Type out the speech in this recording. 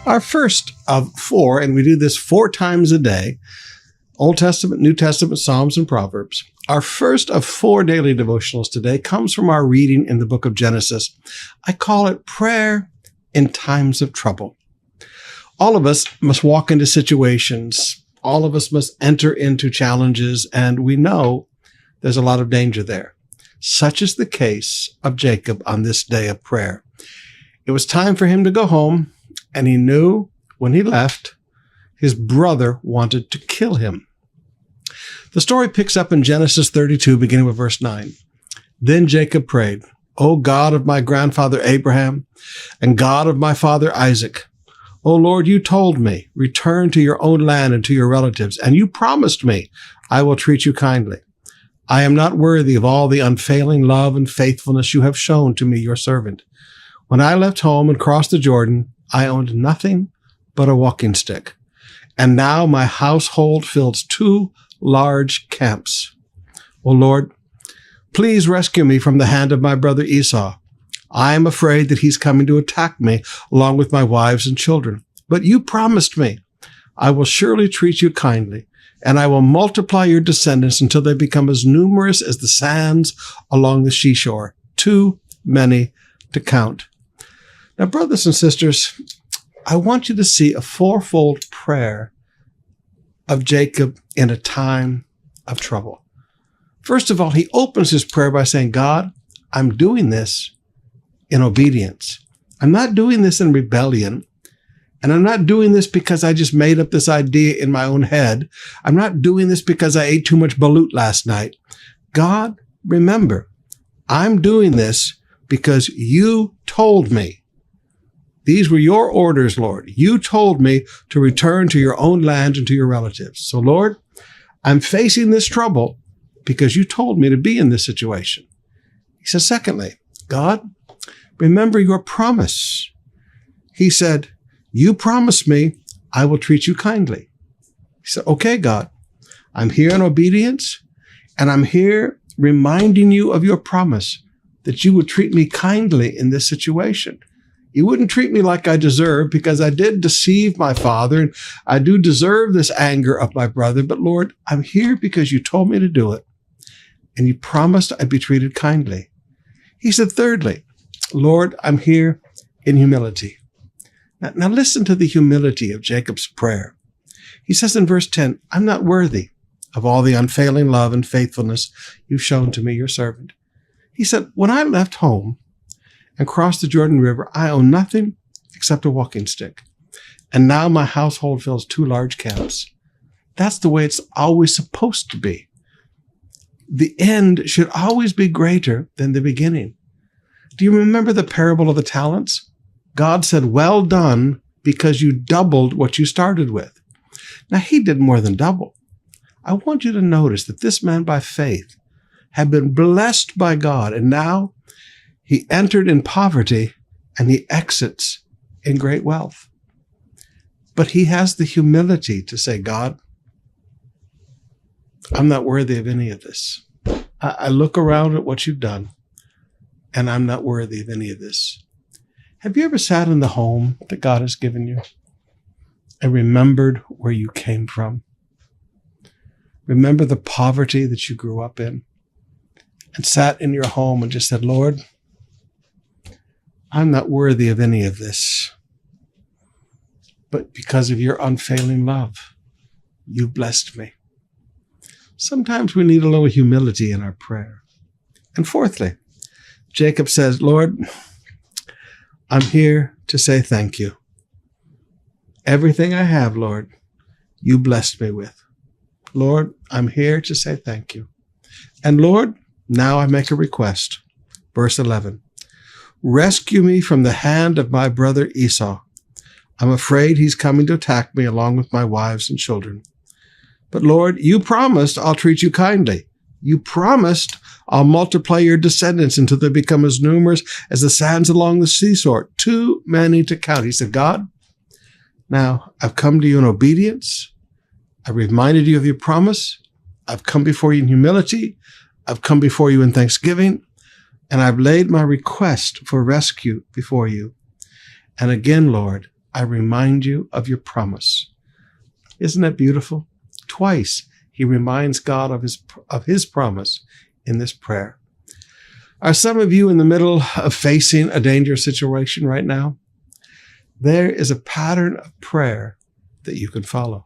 Our first of four, and we do this 4 times a day, Old Testament, New Testament, Psalms, and Proverbs. Our first of 4 daily devotionals today comes from our reading in the book of Genesis. I call it Prayer in Times of Trouble. All of us must walk into situations. All of us must enter into challenges, and we know there's a lot of danger there. Such is the case of Jacob on this day of prayer. It was time for him to go home, and he knew when he left, his brother wanted to kill him. The story picks up in Genesis 32, beginning with verse 9. Then Jacob prayed, O God of my grandfather Abraham, and God of my father Isaac, O Lord, you told me, return to your own land and to your relatives, and you promised me, I will treat you kindly. I am not worthy of all the unfailing love and faithfulness you have shown to me, your servant. When I left home and crossed the Jordan, I owned nothing but a walking stick. And now my household fills 2 large camps. O Lord, please rescue me from the hand of my brother Esau. I am afraid that he's coming to attack me along with my wives and children. But you promised me, I will surely treat you kindly, and I will multiply your descendants until they become as numerous as the sands along the seashore, too many to count. Now, brothers and sisters, I want you to see a 4-fold prayer of Jacob in a time of trouble. First of all, he opens his prayer by saying, God, I'm doing this in obedience. I'm not doing this in rebellion. And I'm not doing this because I just made up this idea in my own head. I'm not doing this because I ate too much balut last night. God, remember, I'm doing this because you told me. These were your orders, Lord. You told me to return to your own land and to your relatives. So, Lord, I'm facing this trouble because you told me to be in this situation. He says, secondly, God, remember your promise. He said, you promised me I will treat you kindly. He said, okay, God, I'm here in obedience, and I'm here reminding you of your promise that you would treat me kindly in this situation. You wouldn't treat me like I deserve because I did deceive my father, and I do deserve this anger of my brother. But Lord, I'm here because you told me to do it, and you promised I'd be treated kindly. He said, thirdly, Lord, I'm here in humility. Now listen to the humility of Jacob's prayer. He says in verse 10, I'm not worthy of all the unfailing love and faithfulness you've shown to me, your servant. He said, when I left home and crossed the Jordan River, I own nothing except a walking stick. And now my household fills 2 large camps. That's the way it's always supposed to be. The end should always be greater than the beginning. Do you remember the parable of the talents? God said, well done, because you doubled what you started with. Now, he did more than double. I want you to notice that this man by faith had been blessed by God, and now he entered in poverty and he exits in great wealth. But he has the humility to say, God, I'm not worthy of any of this. I look around at what you've done, and I'm not worthy of any of this. Have you ever sat in the home that God has given you and remembered where you came from? Remember the poverty that you grew up in and sat in your home and just said, Lord, I'm not worthy of any of this. But because of your unfailing love, you blessed me. Sometimes we need a little humility in our prayer. And fourthly, Jacob says, Lord, I'm here to say thank you. Everything I have, Lord, you blessed me with. Lord, I'm here to say thank you. And Lord, now I make a request. Verse 11, rescue me from the hand of my brother Esau. I'm afraid he's coming to attack me along with my wives and children. But Lord, you promised I'll treat you kindly. You promised I'll multiply your descendants until they become as numerous as the sands along the seashore, too many to count. He said, God, now I've come to you in obedience. I reminded you of your promise. I've come before you in humility. I've come before you in thanksgiving. And I've laid my request for rescue before you. And again, Lord, I remind you of your promise. Isn't that beautiful? Twice he reminds God of his promise in this prayer. Are some of you in the middle of facing a dangerous situation right now? There is a pattern of prayer that you can follow.